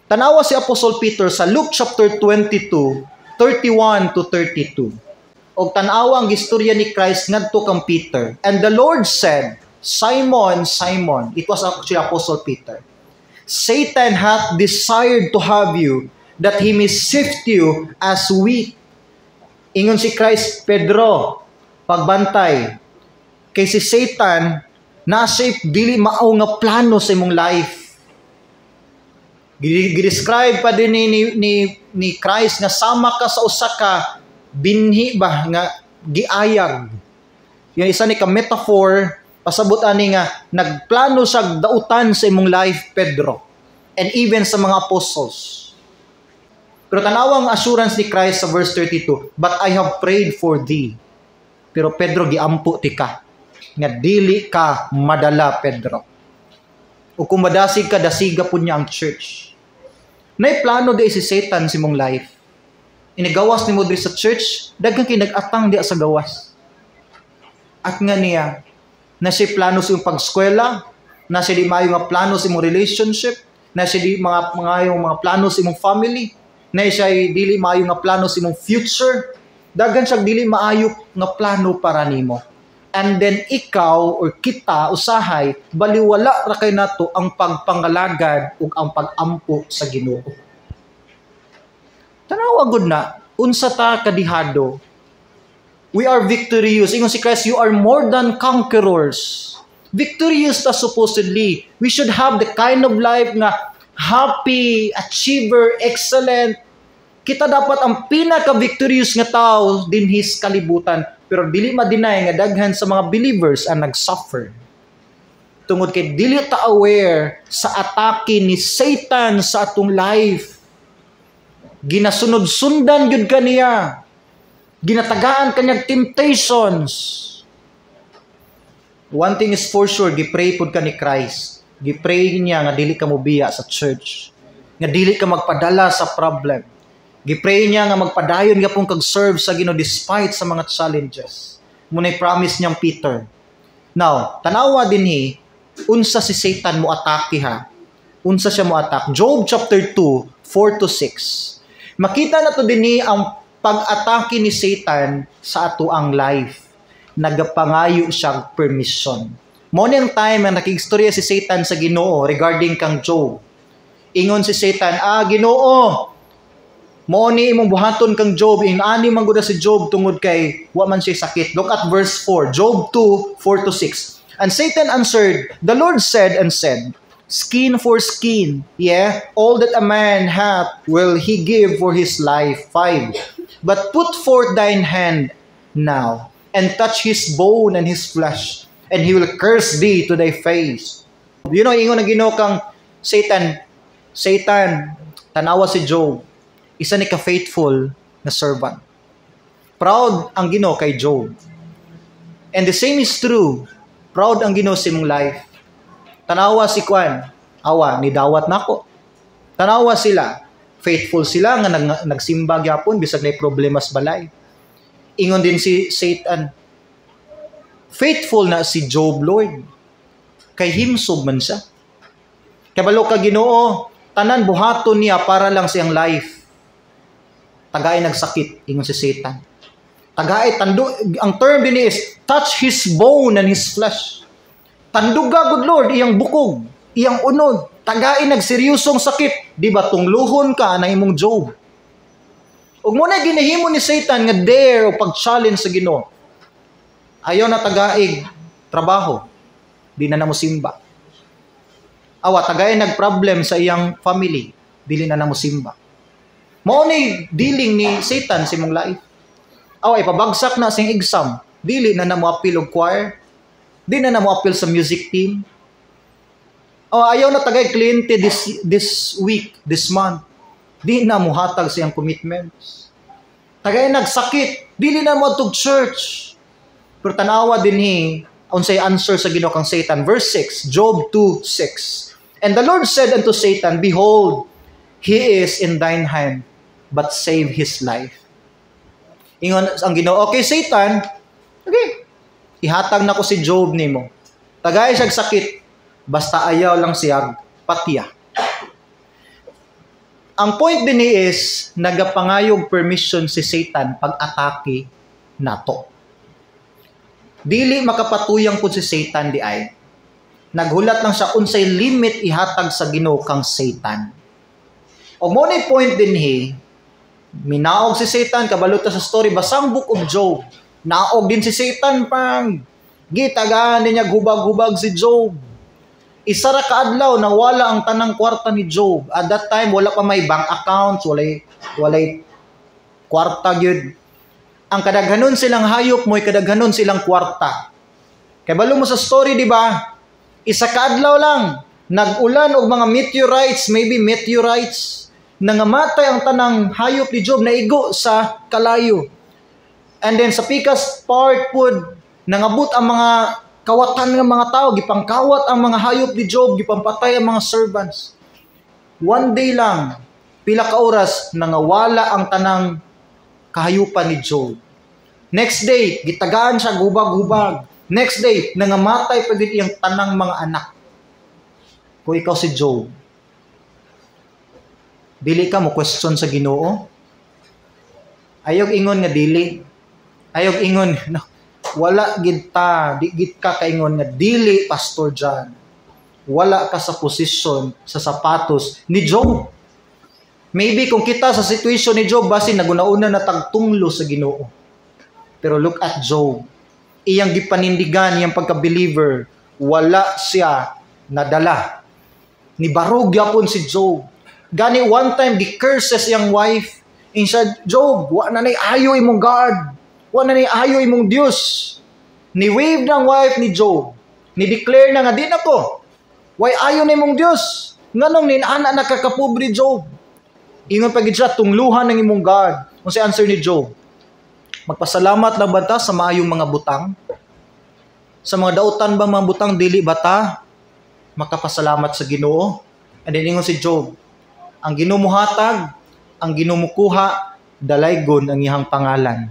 Tanawa si Apostle Peter sa Luke chapter 22, 31 to 32. O tanawa ang istorya ni Christ ngadto kang Peter. And the Lord said, Simon, Simon, it was actually Apostle Peter, Satan hath desired to have you, that he may sift you as wheat. Ingon si Christ, Pedro, pagbantay. Kay si Satan, na-shape dili mao nga plano sa imong life. Gi-describe pa din ni Christ nga sama ka sa usa ka binhi ba nga giayag. Yan isa ni ka metaphor pasabot ani nga nagplano sa dautan sa imong life, Pedro, and even sa mga apostles. Pero tanawang assurance ni Christ sa verse 32, but I have prayed for thee. Pero Pedro, giampo ti ka nga dili ka madala, Pedro. O kung madasig ka, dasiga po niya ang church. Nay plano di si Satan sa imong life. Inigawas ni mo di sa church, daghang kinag-atang di sa gawas. At nga niya, na siya plano sa iyong pag-eskwela, na siya di mayo nga plano sa imong relationship, na siya di mga plano sa imong family, na siya dili maayo nga plano sa imong future, daghan siya dili maayo nga plano para nimo. And then ikaw or kita usahay baliwala ra kay nato ang pagpangalagad ug ang pag-ampo sa Ginoo. Tanawa gud na unsa ta kadihado. We are victorious. Ingon si Christ, you are more than conquerors. Victorious ta supposedly. We should have the kind of life nga happy, achiever, excellent. Kita dapat ang pinaka-victorious nga tao din his kalibutan. Pero dili ma-deny nga daghan sa mga believers ang nag-suffer. Tungod kay dili ta aware sa atake ni Satan sa atong life. Ginasunod-sundan gyud kaniya. Ginatagaan kanyang temptations. One thing is for sure, gipray pud ka ni Christ. Gipray niya nga dili ka mobiya sa church. Nga dili ka magpadala sa problem. Gipray niya nga magpadayon nga pong kag-serve sa Ginoo despite sa mga challenges. Muna'y promise niyang Peter. Now, tanawa dinhi, unsa si Satan mo atake ha? Unsa siya mo attack? Job chapter 2, 4 to 6. Makita na to dinhi ang pag-atake ni Satan sa ato ang life. Nagapangayo siyang permission. Mo niyang time na nakig-istorya si Satan sa Ginoo regarding kang Job. Ingon si Satan, Ginoo, mo ni imong buhaton kang Job, ani man gud si Job tungod kay wa man siya sakit. Look at verse 4, Job 2, 4 to 6. And Satan answered, the Lord said and said, skin for skin, all that a man hath will he give for his life. 5. But put forth thine hand now, and touch his bone and his flesh, and he will curse thee to thy face. You know, ingon na Ginoo kang Satan, tanawa si Job, isa ni ka-faithful na servant. Proud ang Ginoo kay Job. And the same is true. Proud ang Ginoo sa imong life. Tanawa si Kwan, ni dawat nako. Tanawa sila, faithful sila nga nagsimba gyapon bisag nay problema sa balay. Ingon din si Satan, faithful na si Job, Lord. Kay himsog man siya. Kabalo ka Ginoo, tanan buhaton niya para lang siyang life. Tagay nagsakit, ingon si Satan. Tagay, ang term din is, touch his bone and his flesh. Tanduga, good Lord, iyang bukog, iyang unod. Tagay nagseryosong sakit. Di ba, tungluhon ka na imong Job. Ug muna ginahimo ni Satan nga dare o pag-challenge sa Ginoo. Ayaw na tagaig, trabaho. Di na namusimba. Tagay nag-problem sa iyang family. Dili na namusimba. Mao ni dealing ni Satan sa imong life. Pabagsak na sing exam. Dili na mo appeal og choir. Di na mo appeal sa music team. Ayaw na tagay kliyente this week, this month. Di na mo hatag sa iyang commitments. Tagay nagsakit. Dili na mo tug church. Pero tanawa dinhi unsay answer sa Ginoo kang Satan. Verse 6, Job 2:6. And the Lord said unto Satan, behold, he is in thine hand, but save his life. Ingon ang Ginoo, okay Satan, okay, ihatag na ko si Job nimo. Tagay siya sakit, basta ayaw lang siya patiya. Ang point din is, nagapangayog permission si Satan pag-atake nato. Dili makapatuyang po si Satan di ay. Naghulat lang siya unsay limit ihatag sa Ginoo kang Satan. O mo ni point din minaog si Satan, kabalo ta sa story, basang Book of Job. Naog din si Satan pang gitagaan niya gubag-gubag si Job. Isa ra ka adlaw nawala ang tanang kwarta ni Job. At that time wala pa may bank accounts, walay kwarta gyud. Ang kadaghanon silang hayop mo'y kadaghanon silang kwarta. Kay balo mo sa story, di ba? Isa ka adlaw lang nag-ulan og mga meteorites, nangamatay ang tanang hayop ni Job, naigo sa kalayo. And then sa pikas part pod, nangabot ang mga kawatan ng mga tao, gipangkawat ang mga hayop ni Job, gipampatay ang mga servants. One day lang, pila ka oras, nangawala ang tanang kahayupan ni Job. Next day, gitagaan siya gubag-gubag. Next day, nangamatay pa din iyang tanang mga anak. Kung ikaw si Job, dili ka mo question sa Ginoo? Ayog ingon nga dili. Ayog ingon, no, wala gid ta, di gid ka kaingon nga dili, Pastor John. Wala ka sa posisyon, sa sapatos ni Job. Maybe kung kita sa situation ni Job, basin nagunauna na tagtunglo sa Ginoo. Pero look at Job. Iyang gipanindigan, iyang pagka-believer, wala siya nadala. Nibarog yapon si Job. Gani one time, di-curses iyang wife. In siya, Job, wa na ayo imong God. Wa na ayo imong Diyos. Ni-wave ng wife ni Job. Ni-declare na nga, di na ko. Why ayo na imong Diyos? Nganong ninana nakakapobre Job? Ingon pagid siya, tungluhan ng imong God. Kung si answer ni Job, magpasalamat lang bata sa maayong mga butang? Sa mga dautan bang mga butang, dili bata makapasalamat sa Ginoo? And then ingon si Job, ang Ginoo mo hatag, ang Ginoo mo kuha, dalaygon ang iyang pangalan.